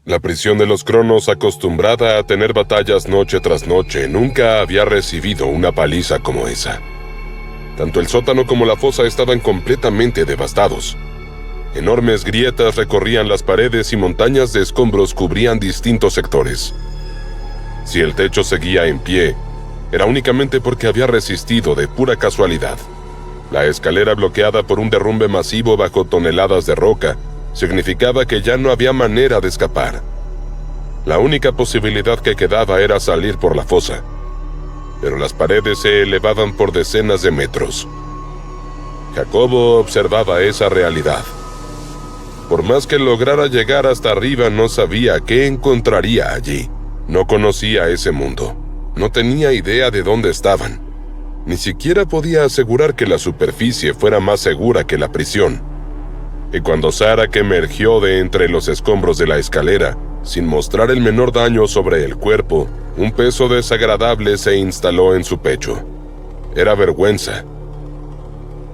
La prisión de los Cronos, acostumbrada a tener batallas noche tras noche, nunca había recibido una paliza como esa. Tanto el sótano como la fosa estaban completamente devastados. Enormes grietas recorrían las paredes y montañas de escombros cubrían distintos sectores. Si el techo seguía en pie, era únicamente porque había resistido de pura casualidad. La escalera, bloqueada por un derrumbe masivo bajo toneladas de roca, significaba que ya no había manera de escapar. La única posibilidad que quedaba era salir por la fosa, pero las paredes se elevaban por decenas de metros. Jacobo observaba esa realidad. Por más que lograra llegar hasta arriba, no sabía qué encontraría allí. No conocía ese mundo. No tenía idea de dónde estaban. Ni siquiera podía asegurar que la superficie fuera más segura que la prisión. Y cuando Zarak emergió de entre los escombros de la escalera, sin mostrar el menor daño sobre el cuerpo, un peso desagradable se instaló en su pecho. Era vergüenza.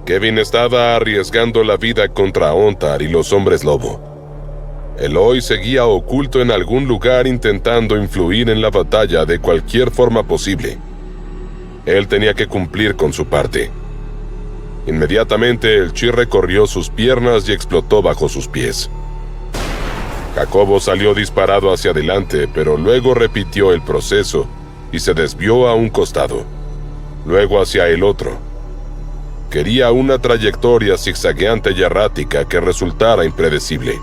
Kevin estaba arriesgando la vida contra Ontar y los hombres lobo. Eloy seguía oculto en algún lugar intentando influir en la batalla de cualquier forma posible. Él tenía que cumplir con su parte. Inmediatamente el chi recorrió sus piernas y explotó bajo sus pies. Jacobo salió disparado hacia adelante, pero luego repitió el proceso y se desvió a un costado, luego hacia el otro. Quería una trayectoria zigzagueante y errática que resultara impredecible.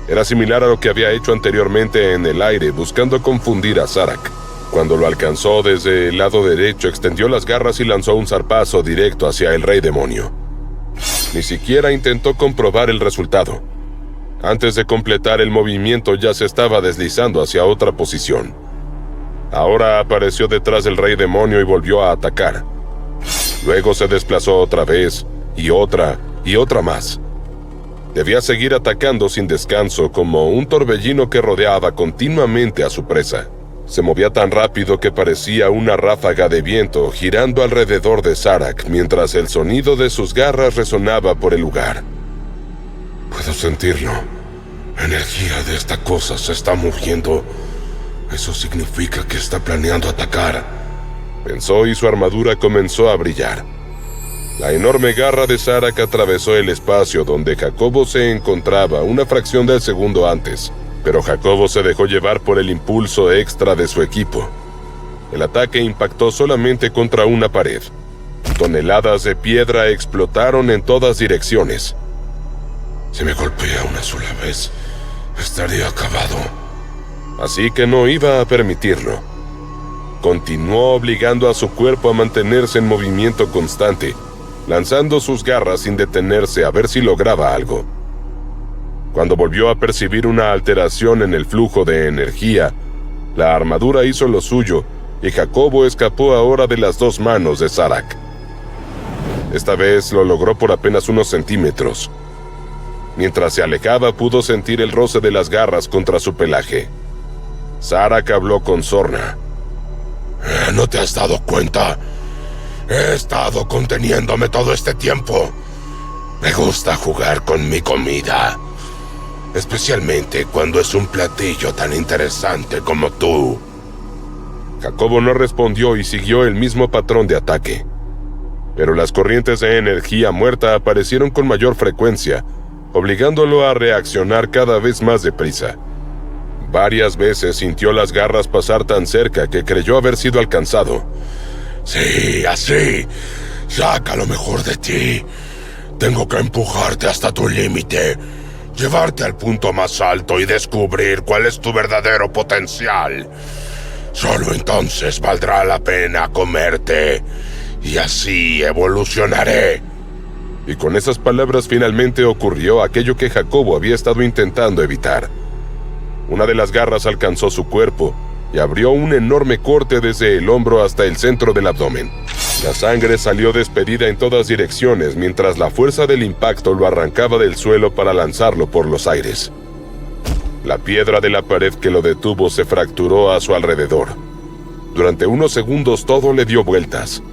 Era similar a lo que había hecho anteriormente en el aire, buscando confundir a Zarak. Cuando lo alcanzó desde el lado derecho, extendió las garras y lanzó un zarpazo directo hacia el Rey Demonio. Ni siquiera intentó comprobar el resultado. Antes de completar el movimiento, ya se estaba deslizando hacia otra posición. Ahora apareció detrás del Rey Demonio y volvió a atacar. Luego se desplazó otra vez, y otra más. Debía seguir atacando sin descanso, como un torbellino que rodeaba continuamente a su presa. Se movía tan rápido que parecía una ráfaga de viento girando alrededor de Zarak, mientras el sonido de sus garras resonaba por el lugar. Puedo sentirlo. La energía de esta cosa se está moviendo. Eso significa que está planeando atacar, pensó, y su armadura comenzó a brillar. La enorme garra de Zarak atravesó el espacio donde Jacobo se encontraba una fracción de segundo antes, pero Jacobo se dejó llevar por el impulso extra de su equipo. El ataque impactó solamente contra una pared. Toneladas de piedra explotaron en todas direcciones. Si me golpea una sola vez, estaría acabado. Así que no iba a permitirlo. Continuó obligando a su cuerpo a mantenerse en movimiento constante, lanzando sus garras sin detenerse a ver si lograba algo. Cuando volvió a percibir una alteración en el flujo de energía, la armadura hizo lo suyo y Jacobo escapó ahora de las dos manos de Zarak. Esta vez lo logró por apenas unos centímetros. Mientras se alejaba, pudo sentir el roce de las garras contra su pelaje. Zarak habló con sorna. ¿No te has dado cuenta? He estado conteniéndome todo este tiempo. Me gusta jugar con mi comida, especialmente cuando es un platillo tan interesante como tú. Jacobo no respondió y siguió el mismo patrón de ataque. Pero las corrientes de energía muerta aparecieron con mayor frecuencia, obligándolo a reaccionar cada vez más deprisa. Varias veces sintió las garras pasar tan cerca que creyó haber sido alcanzado. Sí, así. Saca lo mejor de ti. Tengo que empujarte hasta tu límite, llevarte al punto más alto y descubrir cuál es tu verdadero potencial. Solo entonces valdrá la pena comerte, y así evolucionaré. Y con esas palabras finalmente ocurrió aquello que Jacobo había estado intentando evitar. Una de las garras alcanzó su cuerpo y abrió un enorme corte desde el hombro hasta el centro del abdomen. La sangre salió despedida en todas direcciones mientras la fuerza del impacto lo arrancaba del suelo para lanzarlo por los aires. La piedra de la pared que lo detuvo se fracturó a su alrededor. Durante unos segundos todo le dio vueltas.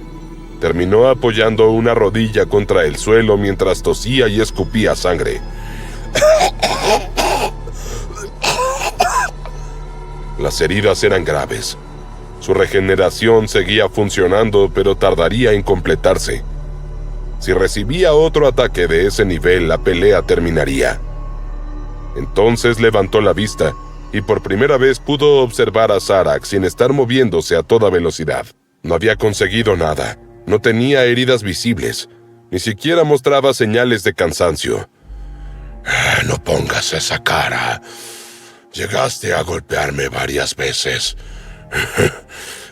Terminó apoyando una rodilla contra el suelo mientras tosía y escupía sangre. Las heridas eran graves. Su regeneración seguía funcionando, pero tardaría en completarse. Si recibía otro ataque de ese nivel, la pelea terminaría. Entonces levantó la vista y por primera vez pudo observar a Zarak sin estar moviéndose a toda velocidad. No había conseguido nada, no tenía heridas visibles, ni siquiera mostraba señales de cansancio. No pongas esa cara. Llegaste a golpearme varias veces.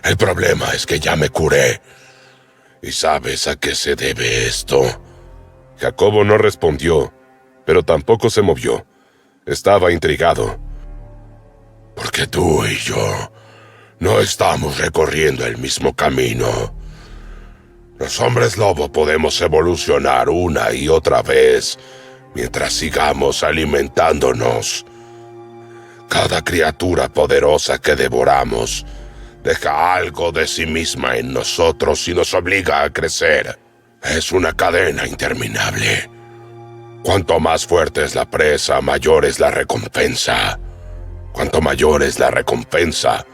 El problema es que ya me curé. ¿Y sabes a qué se debe esto? Jacobo no respondió, pero tampoco se movió. Estaba intrigado. Porque tú y yo no estamos recorriendo el mismo camino. Los hombres lobo podemos evolucionar una y otra vez mientras sigamos alimentándonos. Cada criatura poderosa que devoramos deja algo de sí misma en nosotros y nos obliga a crecer. Es una cadena interminable. Cuanto más fuerte es la presa, mayor es la recompensa. Cuanto mayor es la recompensa,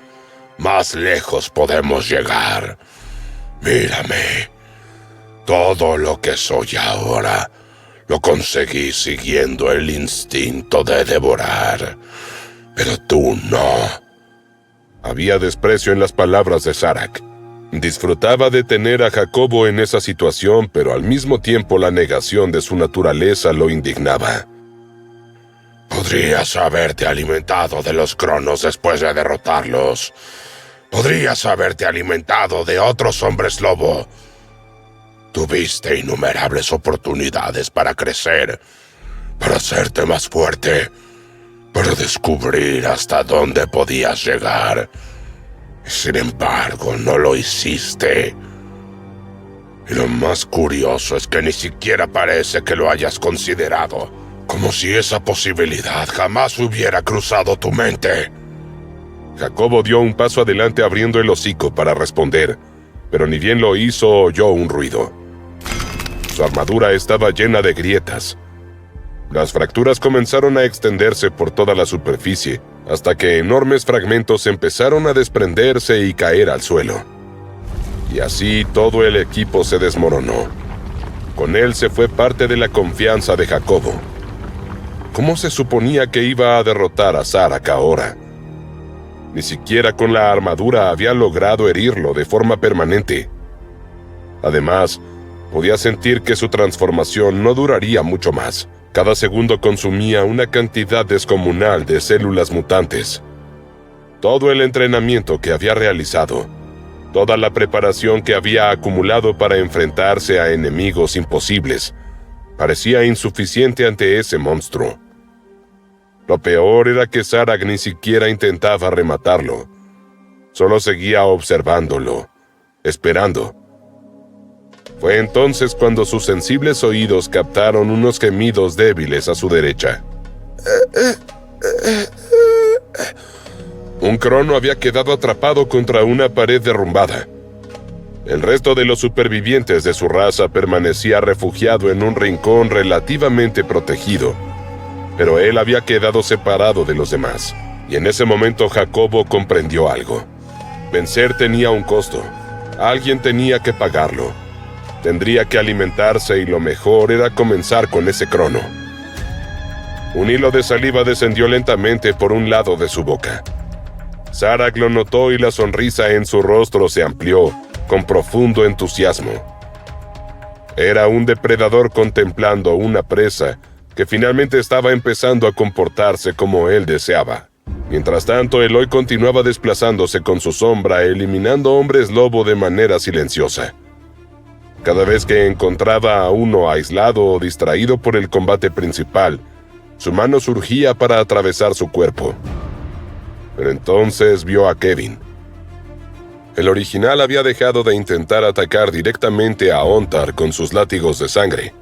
más lejos podemos llegar. Mírame. Todo lo que soy ahora lo conseguí siguiendo el instinto de devorar. Pero tú no. Había desprecio en las palabras de Zarak. Disfrutaba de tener a Jacobo en esa situación, pero al mismo tiempo la negación de su naturaleza lo indignaba. Podrías haberte alimentado de los cronos después de derrotarlos. Podrías haberte alimentado de otros hombres lobo. Tuviste innumerables oportunidades para crecer, para hacerte más fuerte, para descubrir hasta dónde podías llegar. Sin embargo, no lo hiciste. Y lo más curioso es que ni siquiera parece que lo hayas considerado, como si esa posibilidad jamás hubiera cruzado tu mente. Jacobo dio un paso adelante abriendo el hocico para responder, pero ni bien lo hizo oyó un ruido. Su armadura estaba llena de grietas. Las fracturas comenzaron a extenderse por toda la superficie, hasta que enormes fragmentos empezaron a desprenderse y caer al suelo. Y así todo el equipo se desmoronó. Con él se fue parte de la confianza de Jacobo. ¿Cómo se suponía que iba a derrotar a Zarak ahora? Ni siquiera con la armadura había logrado herirlo de forma permanente. Además, podía sentir que su transformación no duraría mucho más. Cada segundo consumía una cantidad descomunal de células mutantes. Todo el entrenamiento que había realizado, toda la preparación que había acumulado para enfrentarse a enemigos imposibles, parecía insuficiente ante ese monstruo. Lo peor era que Zarak ni siquiera intentaba rematarlo. Solo seguía observándolo, esperando. Fue entonces cuando sus sensibles oídos captaron unos gemidos débiles a su derecha. Un crono había quedado atrapado contra una pared derrumbada. El resto de los supervivientes de su raza permanecía refugiado en un rincón relativamente protegido, pero él había quedado separado de los demás. Y en ese momento Jacobo comprendió algo. Vencer tenía un costo. Alguien tenía que pagarlo. Tendría que alimentarse y lo mejor era comenzar con ese crono. Un hilo de saliva descendió lentamente por un lado de su boca. Zarak lo notó y la sonrisa en su rostro se amplió con profundo entusiasmo. Era un depredador contemplando una presa que finalmente estaba empezando a comportarse como él deseaba. Mientras tanto, Eloy continuaba desplazándose con su sombra, eliminando hombres lobo de manera silenciosa. Cada vez que encontraba a uno aislado o distraído por el combate principal, su mano surgía para atravesar su cuerpo. Pero entonces vio a Kevin. El original había dejado de intentar atacar directamente a Ontar con sus látigos de sangre,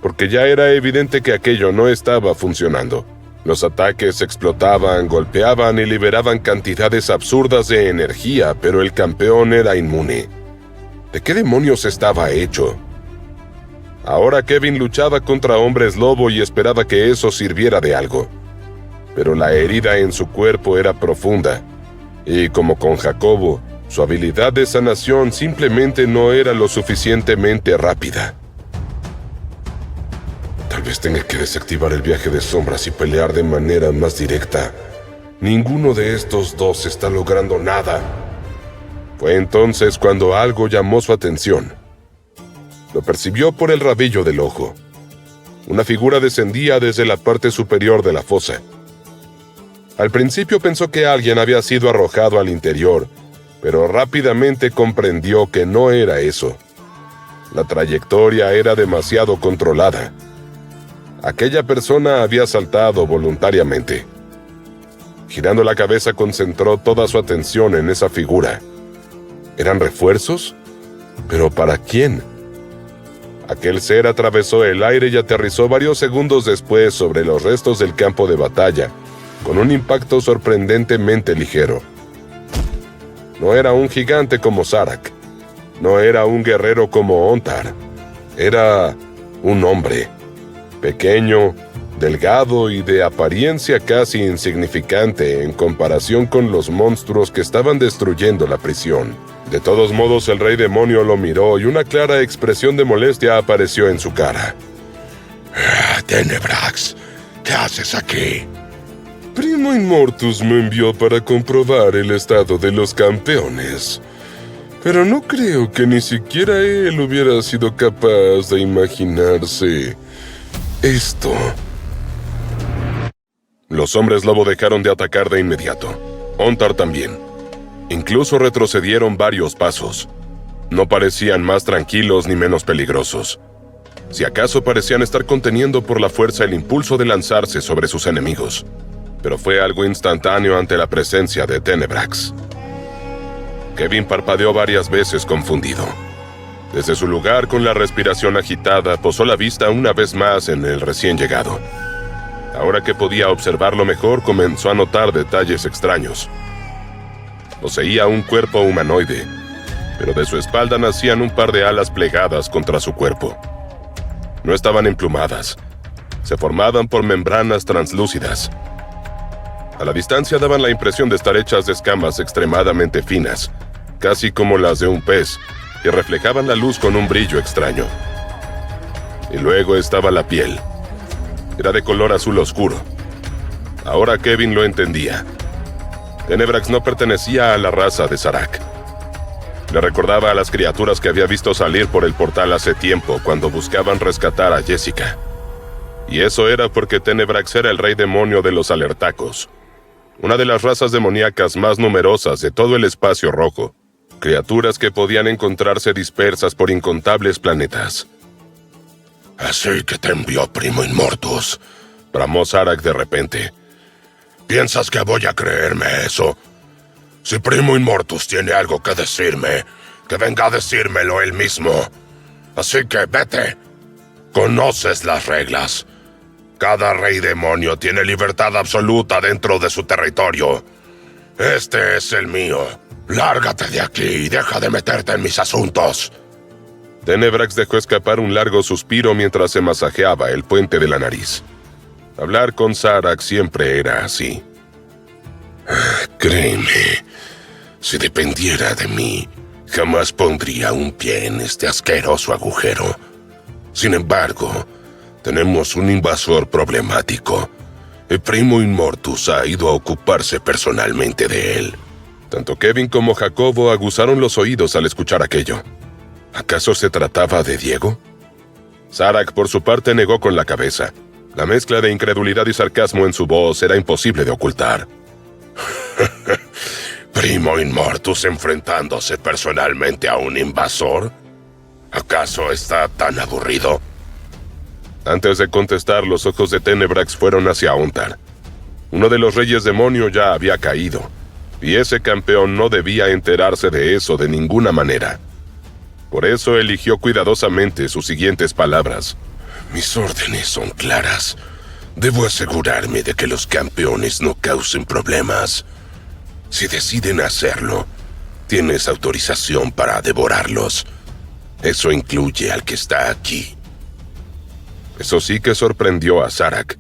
porque ya era evidente que aquello no estaba funcionando. Los ataques explotaban, golpeaban y liberaban cantidades absurdas de energía, pero el campeón era inmune. ¿De qué demonios estaba hecho? Ahora Kevin luchaba contra hombres lobo y esperaba que eso sirviera de algo. Pero la herida en su cuerpo era profunda Y como con Jacobo, su habilidad de sanación simplemente no era lo suficientemente rápida. Tal vez tenga que desactivar el viaje de sombras y pelear de manera más directa. Ninguno de estos dos está logrando nada. Fue entonces cuando algo llamó su atención. Lo percibió por el rabillo del ojo. Una figura descendía desde la parte superior de la fosa. Al principio pensó que alguien había sido arrojado al interior, pero rápidamente comprendió que no era eso. La trayectoria era demasiado controlada. Aquella persona había saltado voluntariamente. Girando la cabeza, concentró toda su atención en esa figura. ¿Eran refuerzos? ¿Pero para quién? Aquel ser atravesó el aire y aterrizó varios segundos después sobre los restos del campo de batalla, con un impacto sorprendentemente ligero. No era un gigante como Zarak. No era un guerrero como Ontar. Era un hombre. Pequeño, delgado y de apariencia casi insignificante en comparación con los monstruos que estaban destruyendo la prisión. De todos modos, el rey demonio lo miró y una clara expresión de molestia apareció en su cara. Tenebrax, ¿qué haces aquí? Primo Immortus me envió para comprobar el estado de los campeones. Pero no creo que ni siquiera él hubiera sido capaz de imaginarse esto. Los hombres lobo dejaron de atacar de inmediato. Ontar también. Incluso retrocedieron varios pasos. No parecían más tranquilos ni menos peligrosos. Si acaso parecían estar conteniendo por la fuerza el impulso de lanzarse sobre sus enemigos. Pero fue algo instantáneo ante la presencia de Tenebrax. Kevin parpadeó varias veces confundido. Desde su lugar, con la respiración agitada, posó la vista una vez más en el recién llegado. Ahora que podía observarlo mejor, comenzó a notar detalles extraños. Poseía un cuerpo humanoide, pero de su espalda nacían un par de alas plegadas contra su cuerpo. No estaban emplumadas. Se formaban por membranas translúcidas. A la distancia daban la impresión de estar hechas de escamas extremadamente finas, casi como las de un pez, que reflejaban la luz con un brillo extraño. Y luego estaba la piel. Era de color azul oscuro. Ahora Kevin lo entendía. Tenebrax no pertenecía a la raza de Zarak. Le recordaba a las criaturas que había visto salir por el portal hace tiempo cuando buscaban rescatar a Jessica. Y eso era porque Tenebrax era el rey demonio de los Alertacos, una de las razas demoníacas más numerosas de todo el espacio rojo. Criaturas que podían encontrarse dispersas por incontables planetas. Así que te envió Primo Immortus, bramó Zarak de repente. ¿Piensas que voy a creerme eso? Si Primo Immortus tiene algo que decirme, que venga a decírmelo él mismo. Así que vete. Conoces las reglas. Cada rey demonio tiene libertad absoluta dentro de su territorio. Este es el mío. Lárgate de aquí y deja de meterte en mis asuntos. Tenebrax dejó escapar un largo suspiro mientras se masajeaba el puente de la nariz. Hablar con Zarak siempre era así. Créeme, si dependiera de mí, jamás pondría un pie en este asqueroso agujero. Sin embargo, tenemos un invasor problemático. El Primo Immortus ha ido a ocuparse personalmente de él. Tanto Kevin como Jacobo aguzaron los oídos al escuchar aquello. ¿Acaso se trataba de Diego? Zarak, por su parte, negó con la cabeza. La mezcla de incredulidad y sarcasmo en su voz era imposible de ocultar. ¿Primo Immortus enfrentándose personalmente a un invasor? ¿Acaso está tan aburrido? Antes de contestar, los ojos de Tenebrax fueron hacia Ontar. Uno de los reyes demonio ya había caído, y ese campeón no debía enterarse de eso de ninguna manera. Por eso eligió cuidadosamente sus siguientes palabras. Mis órdenes son claras. Debo asegurarme de que los campeones no causen problemas. Si deciden hacerlo, tienes autorización para devorarlos. Eso incluye al que está aquí. Eso sí que sorprendió a Zarak.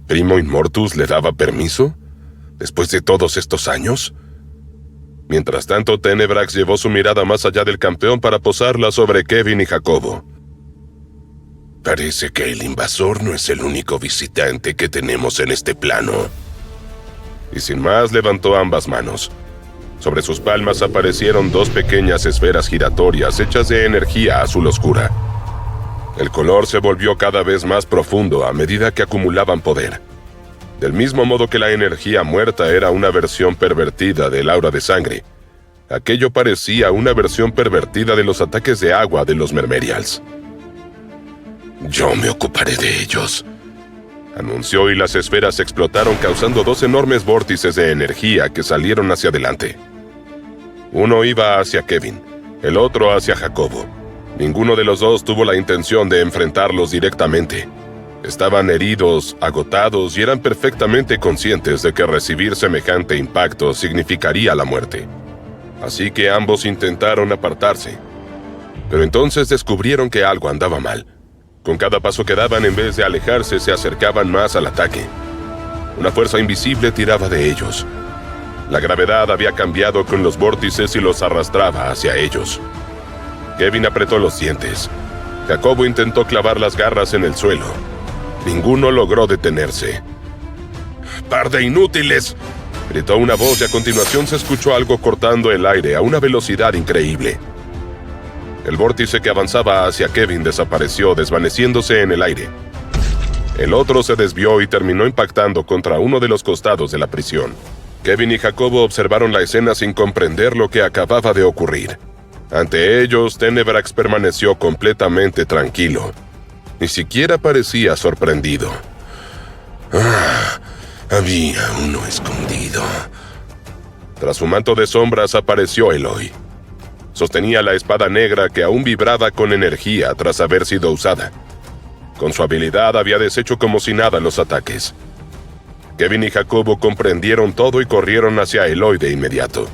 ¿Primo Immortus le daba permiso? ¿Después de todos estos años? Mientras tanto, Tenebrax llevó su mirada más allá del campeón para posarla sobre Kevin y Jacobo. Parece que el invasor no es el único visitante que tenemos en este plano. Y sin más levantó ambas manos. Sobre sus palmas aparecieron 2 pequeñas esferas giratorias hechas de energía azul oscura. El color se volvió cada vez más profundo a medida que acumulaban poder. Del mismo modo que la energía muerta era una versión pervertida del aura de sangre, aquello parecía una versión pervertida de los ataques de agua de los Mermerials. Yo me ocuparé de ellos, anunció, y las esferas explotaron causando 2 enormes vórtices de energía que salieron hacia adelante. Uno iba hacia Kevin, el otro hacia Jacobo. Ninguno de los dos tuvo la intención de enfrentarlos directamente. Estaban heridos, agotados y eran perfectamente conscientes de que recibir semejante impacto significaría la muerte. Así que ambos intentaron apartarse. Pero entonces descubrieron que algo andaba mal. Con cada paso que daban, en vez de alejarse, se acercaban más al ataque. Una fuerza invisible tiraba de ellos. La gravedad había cambiado con los vórtices y los arrastraba hacia ellos. Kevin apretó los dientes. Jacobo intentó clavar las garras en el suelo. Ninguno logró detenerse. ¡Par de inútiles!, gritó una voz, y a continuación se escuchó algo cortando el aire a una velocidad increíble. El vórtice que avanzaba hacia Kevin desapareció, desvaneciéndose en el aire. El otro se desvió y terminó impactando contra uno de los costados de la prisión. Kevin y Jacobo observaron la escena sin comprender lo que acababa de ocurrir. Ante ellos, Tenebrax permaneció completamente tranquilo. Ni siquiera parecía sorprendido. Había uno escondido. Tras su manto de sombras apareció Eloy. Sostenía la espada negra que aún vibraba con energía tras haber sido usada. Con su habilidad había deshecho como si nada los ataques. Kevin y Jacobo comprendieron todo y corrieron hacia Eloy de inmediato.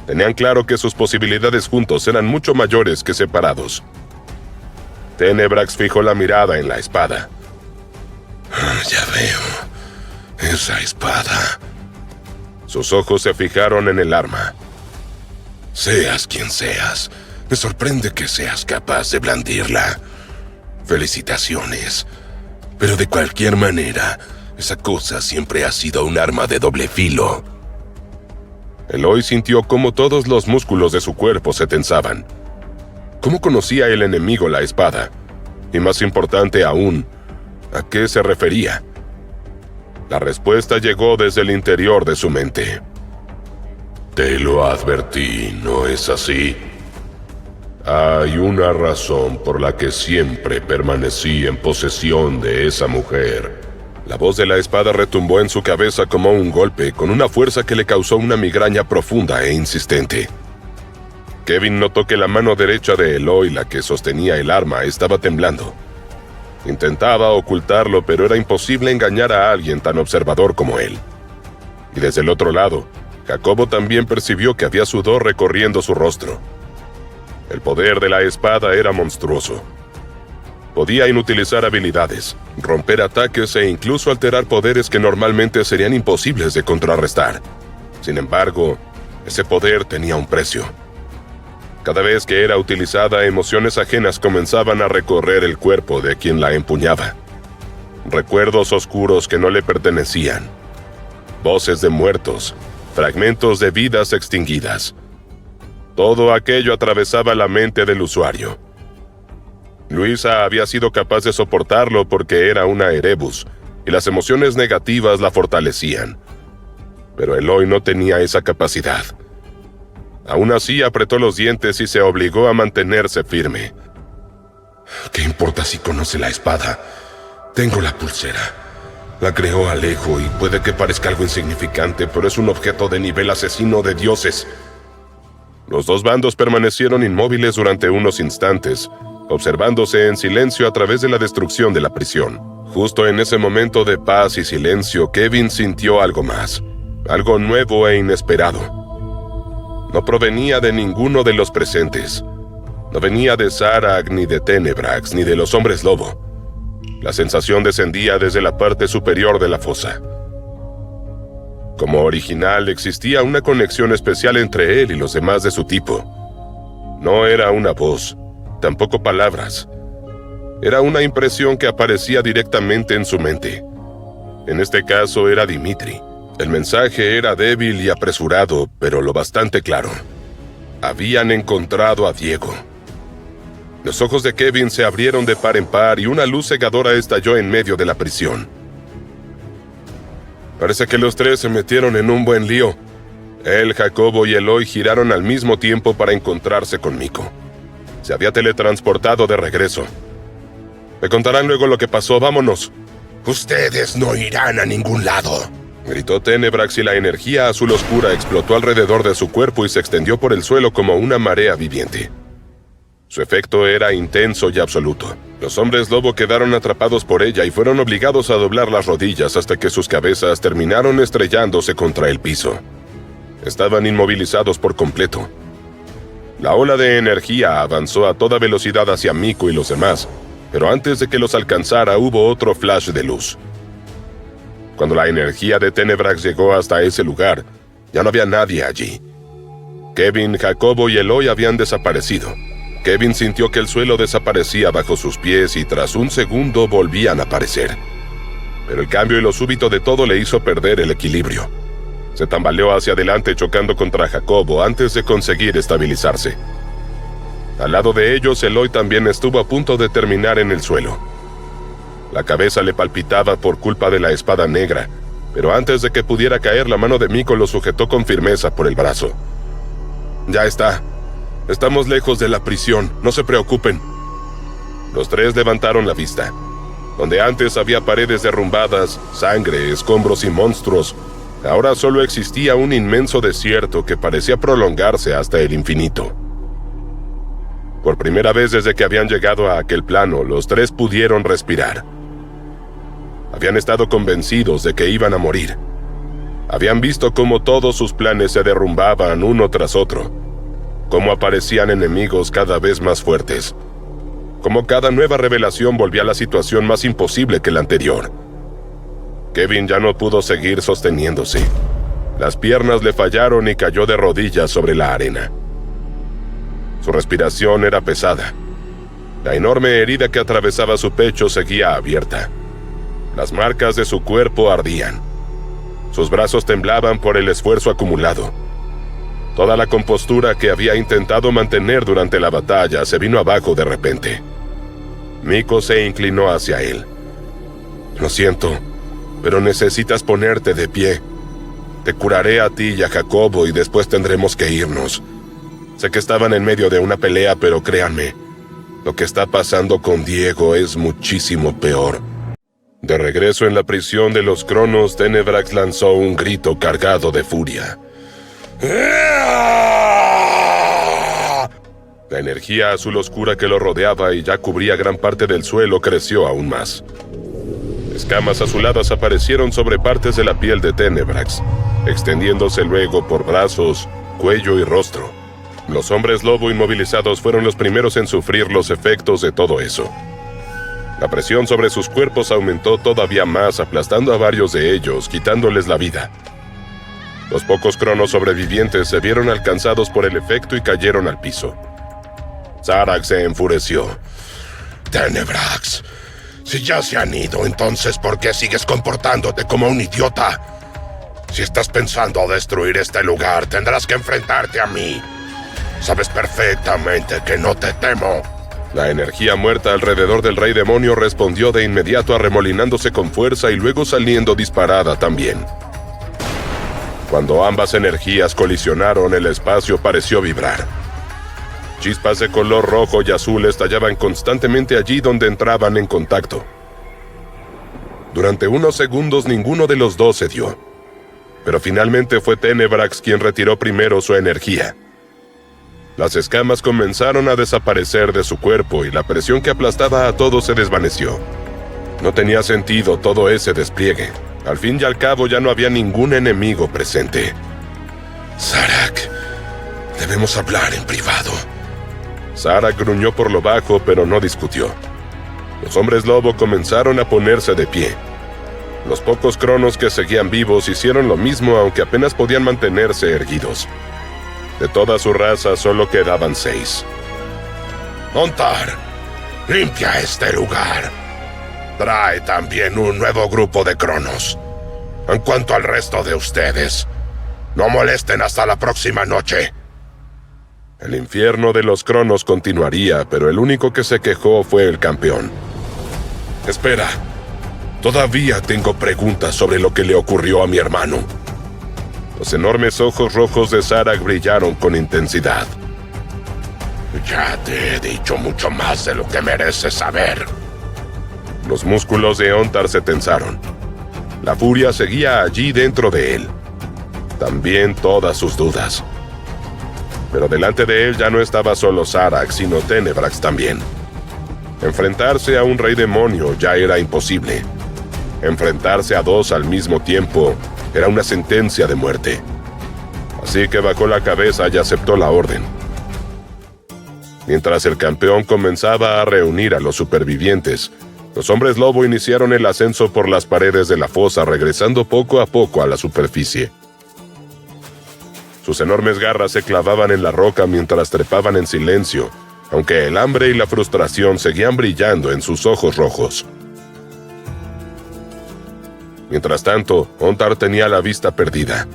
Tenían claro que sus posibilidades juntos eran mucho mayores que separados. Tenebrax fijó la mirada en la espada. Ya veo. Esa espada. Sus ojos se fijaron en el arma. Seas quien seas, me sorprende que seas capaz de blandirla. Felicitaciones. Pero de cualquier manera, esa cosa siempre ha sido un arma de doble filo. Eloy sintió cómo todos los músculos de su cuerpo se tensaban. ¿Cómo conocía el enemigo la espada? Y más importante aún, ¿a qué se refería? La respuesta llegó desde el interior de su mente. Te lo advertí, ¿no es así? Hay una razón por la que siempre permanecí en posesión de esa mujer. La voz de la espada retumbó en su cabeza como un golpe, con una fuerza que le causó una migraña profunda e insistente. Kevin notó que la mano derecha de Eloy, la que sostenía el arma, estaba temblando. Intentaba ocultarlo, pero era imposible engañar a alguien tan observador como él. Y desde el otro lado, Jacobo también percibió que había sudor recorriendo su rostro. El poder de la espada era monstruoso. Podía inutilizar habilidades, romper ataques e incluso alterar poderes que normalmente serían imposibles de contrarrestar. Sin embargo, ese poder tenía un precio. Cada vez que era utilizada, emociones ajenas comenzaban a recorrer el cuerpo de quien la empuñaba. Recuerdos oscuros que no le pertenecían. Voces de muertos, fragmentos de vidas extinguidas. Todo aquello atravesaba la mente del usuario. Luisa había sido capaz de soportarlo porque era una Erebus, y las emociones negativas la fortalecían. Pero Eloy no tenía esa capacidad. Aún así apretó los dientes y se obligó a mantenerse firme. ¿Qué importa si conoce la espada? Tengo la pulsera. La creó Alejo y puede que parezca algo insignificante, pero es un objeto de nivel asesino de dioses. Los dos bandos permanecieron inmóviles durante unos instantes, observándose en silencio a través de la destrucción de la prisión. Justo en ese momento de paz y silencio, Kevin sintió algo más, algo nuevo e inesperado. No provenía de ninguno de los presentes. No venía de Zarag, ni de Tenebrax, ni de los hombres lobo. La sensación descendía desde la parte superior de la fosa. Como original, existía una conexión especial entre él y los demás de su tipo. No era una voz, tampoco palabras. Era una impresión que aparecía directamente en su mente. En este caso era Dimitri. El mensaje era débil y apresurado, pero lo bastante claro. Habían encontrado a Diego. Los ojos de Kevin se abrieron de par en par y una luz cegadora estalló en medio de la prisión. Parece que los tres se metieron en un buen lío. Él, Jacobo y Eloy giraron al mismo tiempo para encontrarse con Miko. Se había teletransportado de regreso. Me contarán luego lo que pasó, vámonos. Ustedes no irán a ningún lado, Gritó Tenebrax y la energía azul oscura explotó alrededor de su cuerpo y se extendió por el suelo como una marea viviente. Su efecto era intenso y absoluto. Los hombres lobo quedaron atrapados por ella y fueron obligados a doblar las rodillas hasta que sus cabezas terminaron estrellándose contra el piso. Estaban inmovilizados por completo. La ola de energía avanzó a toda velocidad hacia Miko y los demás, pero antes de que los alcanzara hubo otro flash de luz. Cuando la energía de Tenebrax llegó hasta ese lugar, ya no había nadie allí. Kevin, Jacobo y Eloy habían desaparecido. Kevin sintió que el suelo desaparecía bajo sus pies y tras un segundo volvían a aparecer. Pero el cambio y lo súbito de todo le hizo perder el equilibrio. Se tambaleó hacia adelante chocando contra Jacobo antes de conseguir estabilizarse. Al lado de ellos, Eloy también estuvo a punto de terminar en el suelo. La cabeza le palpitaba por culpa de la espada negra, pero antes de que pudiera caer, la mano de Miko lo sujetó con firmeza por el brazo. Ya está. Estamos lejos de la prisión, no se preocupen. Los tres levantaron la vista. Donde antes había paredes derrumbadas, sangre, escombros y monstruos, ahora solo existía un inmenso desierto que parecía prolongarse hasta el infinito. Por primera vez desde que habían llegado a aquel plano, los tres pudieron respirar. Habían estado convencidos de que iban a morir. Habían visto cómo todos sus planes se derrumbaban uno tras otro, cómo aparecían enemigos cada vez más fuertes, cómo cada nueva revelación volvía la situación más imposible que la anterior. Kevin ya no pudo seguir sosteniéndose. Las piernas le fallaron y cayó de rodillas sobre la arena. Su respiración era pesada. La enorme herida que atravesaba su pecho seguía abierta. Las marcas de su cuerpo ardían. Sus brazos temblaban por el esfuerzo acumulado. Toda la compostura que había intentado mantener durante la batalla se vino abajo de repente. Miko se inclinó hacia él. Lo siento, pero necesitas ponerte de pie. Te curaré a ti y a Jacobo y después tendremos que irnos. Sé que estaban en medio de una pelea, pero créanme, lo que está pasando con Diego es muchísimo peor. De regreso en la prisión de los Cronos, Tenebrax lanzó un grito cargado de furia. La energía azul oscura que lo rodeaba y ya cubría gran parte del suelo creció aún más. Escamas azuladas aparecieron sobre partes de la piel de Tenebrax, extendiéndose luego por brazos, cuello y rostro. Los hombres lobo inmovilizados fueron los primeros en sufrir los efectos de todo eso. La presión sobre sus cuerpos aumentó todavía más, aplastando a varios de ellos, quitándoles la vida. Los pocos cronos sobrevivientes se vieron alcanzados por el efecto y cayeron al piso. Zarak se enfureció. Tenebrax, si ya se han ido, entonces ¿por qué sigues comportándote como un idiota? Si estás pensando destruir este lugar, tendrás que enfrentarte a mí. Sabes perfectamente que no te temo. La energía muerta alrededor del Rey Demonio respondió de inmediato arremolinándose con fuerza y luego saliendo disparada también. Cuando ambas energías colisionaron, el espacio pareció vibrar. Chispas de color rojo y azul estallaban constantemente allí donde entraban en contacto. Durante unos segundos ninguno de los dos se dio, pero finalmente fue Tenebrax quien retiró primero su energía. Las escamas comenzaron a desaparecer de su cuerpo y la presión que aplastaba a todos se desvaneció. No tenía sentido todo ese despliegue. Al fin y al cabo ya no había ningún enemigo presente. Zarak, debemos hablar en privado. Zarak gruñó por lo bajo, pero no discutió. Los hombres lobo comenzaron a ponerse de pie. Los pocos cronos que seguían vivos hicieron lo mismo, aunque apenas podían mantenerse erguidos. De toda su raza solo quedaban 6. Ontar, limpia este lugar. Trae también un nuevo grupo de cronos. En cuanto al resto de ustedes, no molesten hasta la próxima noche. El infierno de los cronos continuaría, pero el único que se quejó fue el campeón. Espera, todavía tengo preguntas sobre lo que le ocurrió a mi hermano. Los enormes ojos rojos de Zarak brillaron con intensidad. Ya te he dicho mucho más de lo que mereces saber. Los músculos de Ontar se tensaron. La furia seguía allí dentro de él. También todas sus dudas. Pero delante de él ya no estaba solo Zarak, sino Tenebrax también. Enfrentarse a un rey demonio ya era imposible. Enfrentarse a 2 al mismo tiempo era una sentencia de muerte. Así que bajó la cabeza y aceptó la orden. Mientras el campeón comenzaba a reunir a los supervivientes, los hombres lobo iniciaron el ascenso por las paredes de la fosa, regresando poco a poco a la superficie. Sus enormes garras se clavaban en la roca mientras trepaban en silencio, aunque el hambre y la frustración seguían brillando en sus ojos rojos. Mientras tanto, Ontar tenía la vista perdida.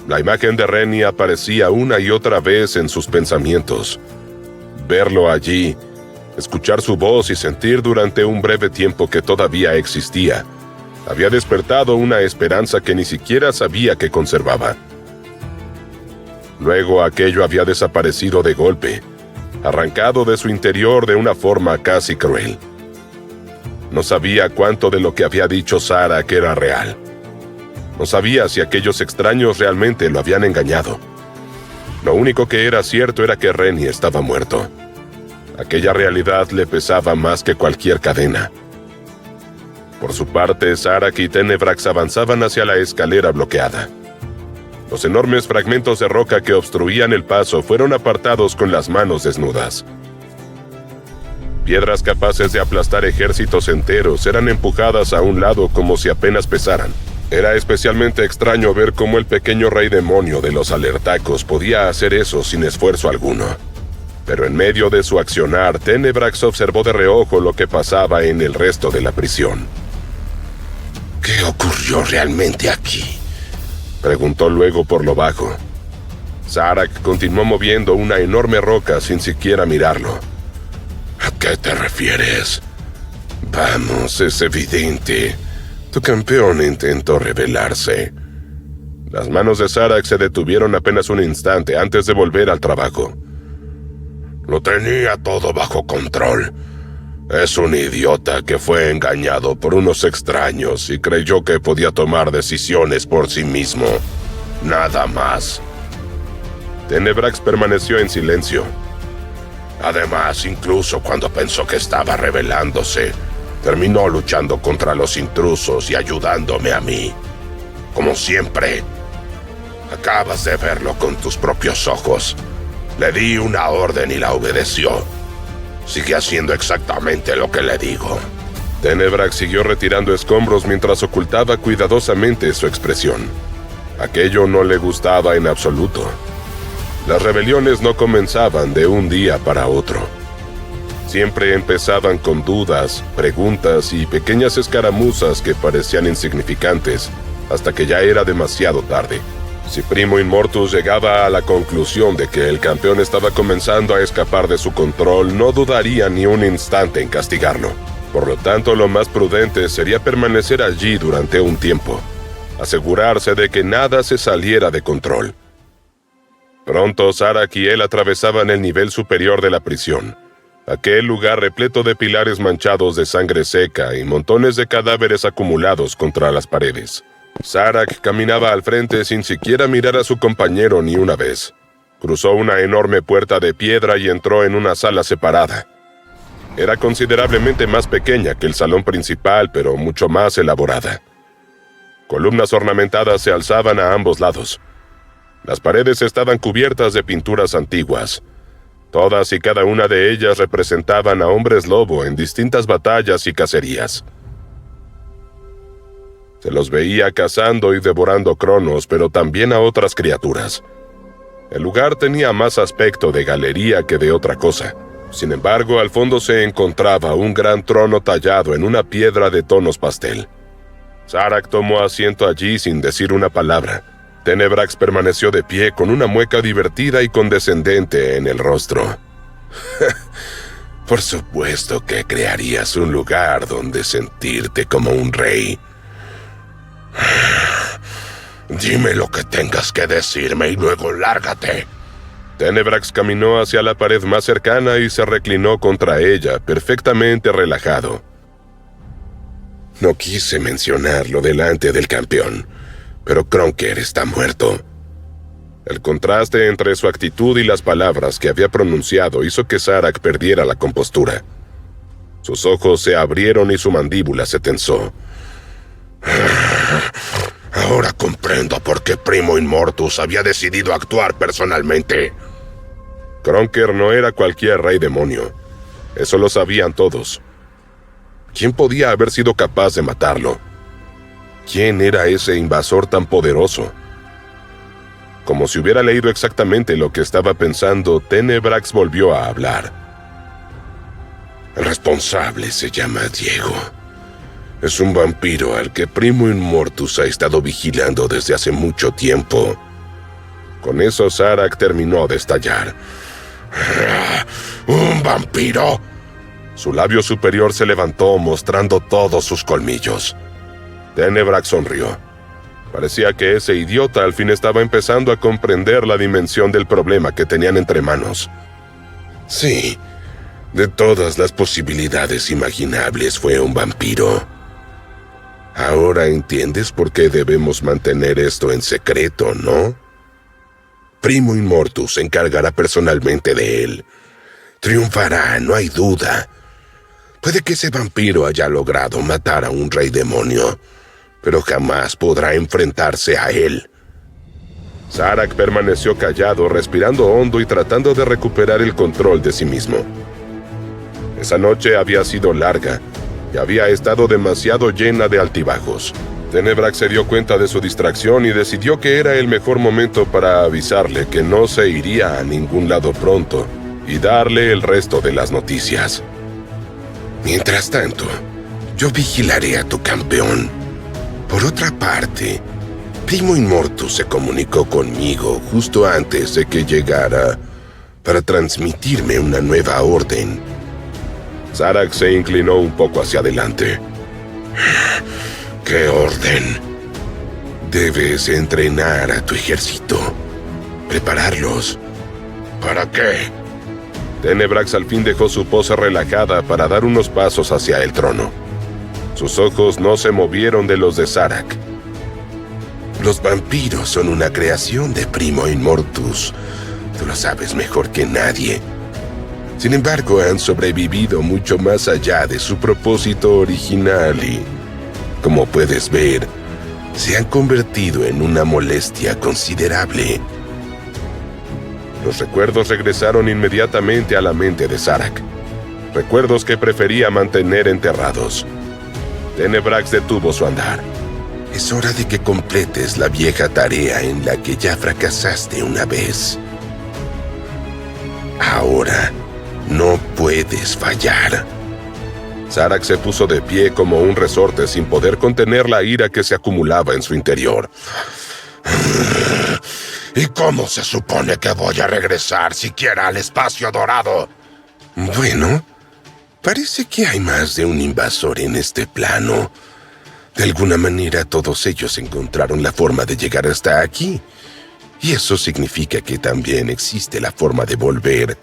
La imagen de Rennie aparecía una y otra vez en sus pensamientos. Verlo allí, escuchar su voz y sentir durante un breve tiempo que todavía existía, había despertado una esperanza que ni siquiera sabía que conservaba. Luego aquello había desaparecido de golpe, arrancado de su interior de una forma casi cruel. No sabía cuánto de lo que había dicho Zarak era real. No sabía si aquellos extraños realmente lo habían engañado. Lo único que era cierto era que Rennie estaba muerto. Aquella realidad le pesaba más que cualquier cadena. Por su parte, Zarak y Tenebrax avanzaban hacia la escalera bloqueada. Los enormes fragmentos de roca que obstruían el paso fueron apartados con las manos desnudas. Piedras capaces de aplastar ejércitos enteros eran empujadas a un lado como si apenas pesaran. Era especialmente extraño ver cómo el pequeño rey demonio de los alertacos podía hacer eso sin esfuerzo alguno. Pero en medio de su accionar, Tenebrax observó de reojo lo que pasaba en el resto de la prisión. ¿Qué ocurrió realmente aquí?, preguntó luego por lo bajo. Zarak continuó moviendo una enorme roca sin siquiera mirarlo. ¿A qué te refieres? Vamos, es evidente. Tu campeón intentó rebelarse. Las manos de Zarak se detuvieron apenas un instante antes de volver al trabajo. Lo tenía todo bajo control. Es un idiota que fue engañado por unos extraños y creyó que podía tomar decisiones por sí mismo. Nada más. Tenebrax permaneció en silencio. Además, incluso cuando pensó que estaba rebelándose, terminó luchando contra los intrusos y ayudándome a mí. Como siempre. Acabas de verlo con tus propios ojos. Le di una orden y la obedeció. Sigue haciendo exactamente lo que le digo. Tenebrax siguió retirando escombros mientras ocultaba cuidadosamente su expresión. Aquello no le gustaba en absoluto. Las rebeliones no comenzaban de un día para otro. Siempre empezaban con dudas, preguntas y pequeñas escaramuzas que parecían insignificantes, hasta que ya era demasiado tarde. Si Primo Immortus llegaba a la conclusión de que el campeón estaba comenzando a escapar de su control, no dudaría ni un instante en castigarlo. Por lo tanto, lo más prudente sería permanecer allí durante un tiempo, asegurarse de que nada se saliera de control. Pronto, Zarak y él atravesaban el nivel superior de la prisión, aquel lugar repleto de pilares manchados de sangre seca y montones de cadáveres acumulados contra las paredes. Zarak caminaba al frente sin siquiera mirar a su compañero ni una vez. Cruzó una enorme puerta de piedra y entró en una sala separada. Era considerablemente más pequeña que el salón principal, pero mucho más elaborada. Columnas ornamentadas se alzaban a ambos lados. Las paredes estaban cubiertas de pinturas antiguas. Todas y cada una de ellas representaban a hombres lobo en distintas batallas y cacerías. Se los veía cazando y devorando cronos, pero también a otras criaturas. El lugar tenía más aspecto de galería que de otra cosa. Sin embargo, al fondo se encontraba un gran trono tallado en una piedra de tonos pastel. Zarak tomó asiento allí sin decir una palabra. Tenebrax permaneció de pie con una mueca divertida y condescendente en el rostro. Por supuesto que crearías un lugar donde sentirte como un rey. Dime lo que tengas que decirme y luego lárgate. Tenebrax caminó hacia la pared más cercana y se reclinó contra ella, perfectamente relajado. No quise mencionarlo delante del campeón, pero Kronker está muerto. El contraste entre su actitud y las palabras que había pronunciado hizo que Zarak perdiera la compostura. Sus ojos se abrieron y su mandíbula se tensó. Ahora comprendo por qué Primo Immortus había decidido actuar personalmente. Kronker no era cualquier rey demonio. Eso lo sabían todos. ¿Quién podía haber sido capaz de matarlo? ¿Quién era ese invasor tan poderoso? Como si hubiera leído exactamente lo que estaba pensando, Tenebrax volvió a hablar. El responsable se llama Diego. Es un vampiro al que Primo Immortus ha estado vigilando desde hace mucho tiempo. Con eso Zarak terminó de estallar. ¿Un vampiro? Su labio superior se levantó mostrando todos sus colmillos. Tenebrax sonrió. Parecía que ese idiota al fin estaba empezando a comprender la dimensión del problema que tenían entre manos. Sí, de todas las posibilidades imaginables fue un vampiro. Ahora entiendes por qué debemos mantener esto en secreto, ¿no? Primo Immortus se encargará personalmente de él. Triunfará, no hay duda. Puede que ese vampiro haya logrado matar a un rey demonio, pero jamás podrá enfrentarse a él. Zarak permaneció callado, respirando hondo y tratando de recuperar el control de sí mismo. Esa noche había sido larga y había estado demasiado llena de altibajos. Tenebrax se dio cuenta de su distracción y decidió que era el mejor momento para avisarle que no se iría a ningún lado pronto y darle el resto de las noticias. Mientras tanto, yo vigilaré a tu campeón. Por otra parte, Primo Immortus se comunicó conmigo justo antes de que llegara para transmitirme una nueva orden. Zarak se inclinó un poco hacia adelante. ¿Qué orden? Debes entrenar a tu ejército. Prepararlos. ¿Para qué? Tenebrax al fin dejó su pose relajada para dar unos pasos hacia el trono. Sus ojos no se movieron de los de Zarak. Los vampiros son una creación de Primo Immortus. Tú lo sabes mejor que nadie. Sin embargo, han sobrevivido mucho más allá de su propósito original y, como puedes ver, se han convertido en una molestia considerable. Los recuerdos regresaron inmediatamente a la mente de Zarak. Recuerdos que prefería mantener enterrados. Tenebrax detuvo su andar. Es hora de que completes la vieja tarea en la que ya fracasaste una vez. Ahora no puedes fallar. Zarak se puso de pie como un resorte sin poder contener la ira que se acumulaba en su interior. ¿Y cómo se supone que voy a regresar siquiera al espacio dorado? Bueno, parece que hay más de un invasor en este plano. De alguna manera todos ellos encontraron la forma de llegar hasta aquí. Y eso significa que también existe la forma de volver.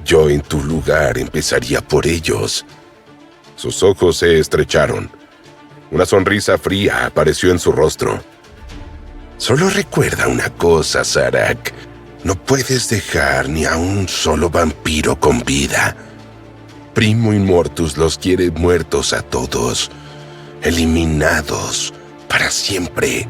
Yo en tu lugar empezaría por ellos. Sus ojos se estrecharon. Una sonrisa fría apareció en su rostro. Solo recuerda una cosa, Zarak. No puedes dejar ni a un solo vampiro con vida. Primo Immortus los quiere muertos a todos. Eliminados para siempre.